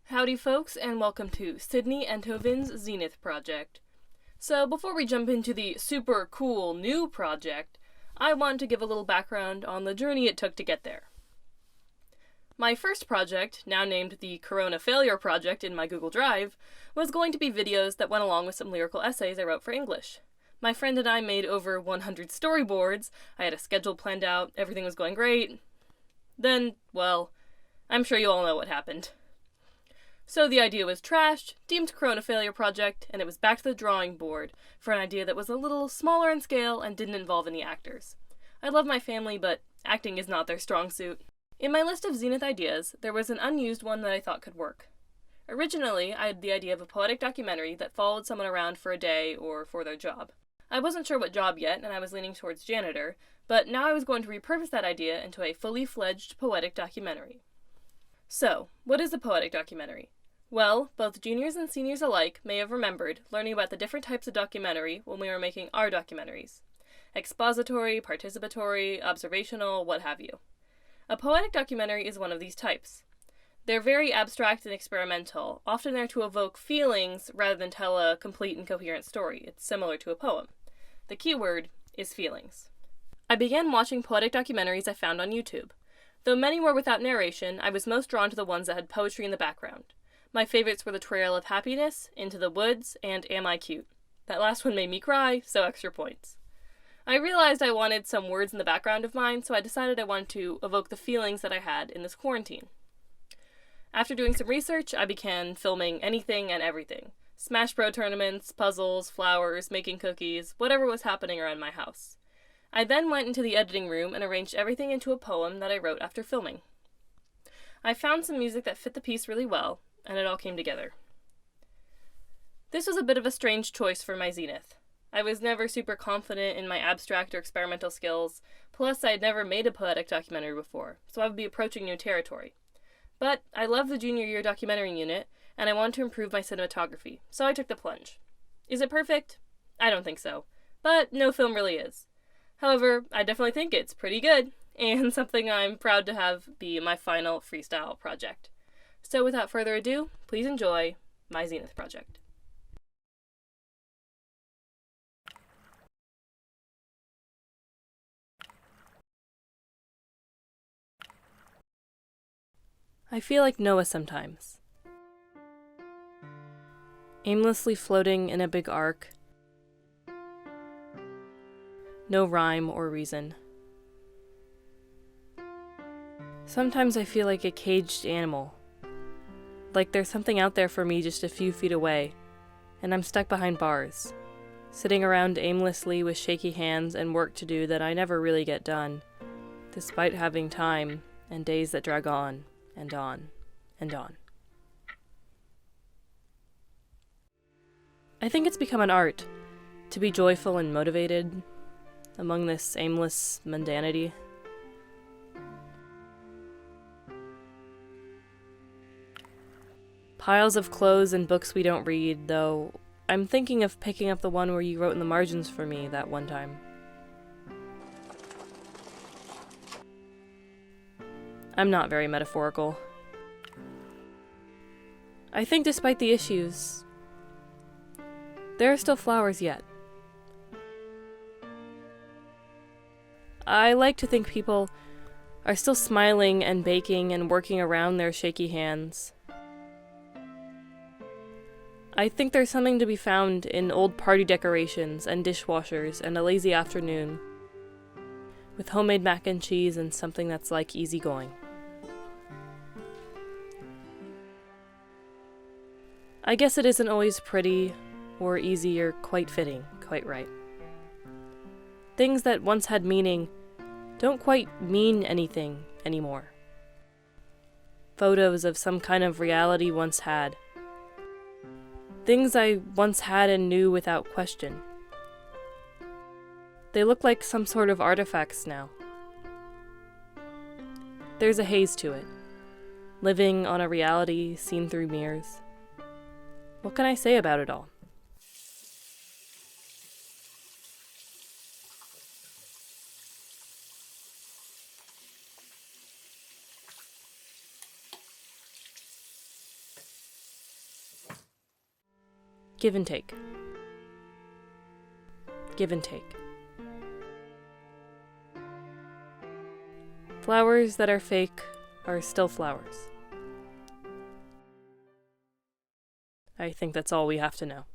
Howdy folks, and welcome to Sydney and Tovin's Zenith project. So before we jump into the super cool new project, I want to give a little background on the journey it took to get there. My first project, now named the Corona Failure Project in my Google Drive, was going to be videos that went along with some lyrical essays I wrote for English. My friend and I made over 100 storyboards, I had a schedule planned out, everything was going great. Then, well, I'm sure you all know what happened. So the idea was trashed, deemed Corona Failure Project, and it was back to the drawing board for an idea that was a little smaller in scale and didn't involve any actors. I love my family, but acting is not their strong suit. In my list of Zenith ideas, there was an unused one that I thought could work. Originally, I had the idea of a poetic documentary that followed someone around for a day or for their job. I wasn't sure what job yet, and I was leaning towards janitor, but now I was going to repurpose that idea into a fully fledged poetic documentary. So, what is a poetic documentary? Well, both juniors and seniors alike may have remembered learning about the different types of documentary when we were making our documentaries. Expository, participatory, observational, what have you. A poetic documentary is one of these types. They're very abstract and experimental, often there to evoke feelings rather than tell a complete and coherent story. It's similar to a poem. The key word is feelings. I began watching poetic documentaries I found on YouTube. Though many were without narration, I was most drawn to the ones that had poetry in the background. My favorites were The Trail of Happiness, Into the Woods, and Am I Cute? That last one made me cry, so extra points. I realized I wanted some words in the background of mine, so I decided I wanted to evoke the feelings that I had in this quarantine. After doing some research, I began filming anything and everything. Smash Bros tournaments, puzzles, flowers, making cookies, whatever was happening around my house. I then went into the editing room and arranged everything into a poem that I wrote after filming. I found some music that fit the piece really well, and it all came together. This was a bit of a strange choice for my Zenith. I was never super confident in my abstract or experimental skills, plus I had never made a poetic documentary before, so I would be approaching new territory. But I love the junior year documentary unit, and I wanted to improve my cinematography, so I took the plunge. Is it perfect? I don't think so, but no film really is. However, I definitely think it's pretty good, and something I'm proud to have be my final freestyle project. So without further ado, please enjoy my Zenith project. I feel like Noah sometimes. Aimlessly floating in a big arc. No rhyme or reason. Sometimes I feel like a caged animal. Like there's something out there for me just a few feet away, and I'm stuck behind bars, sitting around aimlessly with shaky hands and work to do that I never really get done, despite having time and days that drag on and on and on. I think it's become an art to be joyful and motivated among this aimless mundanity. Piles of clothes and books we don't read, though I'm thinking of picking up the one where you wrote in the margins for me that one time. I'm not very metaphorical. I think despite the issues, there are still flowers yet. I like to think people are still smiling and baking and working around their shaky hands. I think there's something to be found in old party decorations and dishwashers and a lazy afternoon, with homemade mac and cheese and something that's like easygoing. I guess it isn't always pretty or easy or quite fitting, quite right. Things that once had meaning don't quite mean anything anymore. Photos of some kind of reality once had. Things I once had and knew without question. They look like some sort of artifacts now. There's a haze to it, living on a reality seen through mirrors. What can I say about it all? Give and take. Give and take. Flowers that are fake are still flowers. I think that's all we have to know.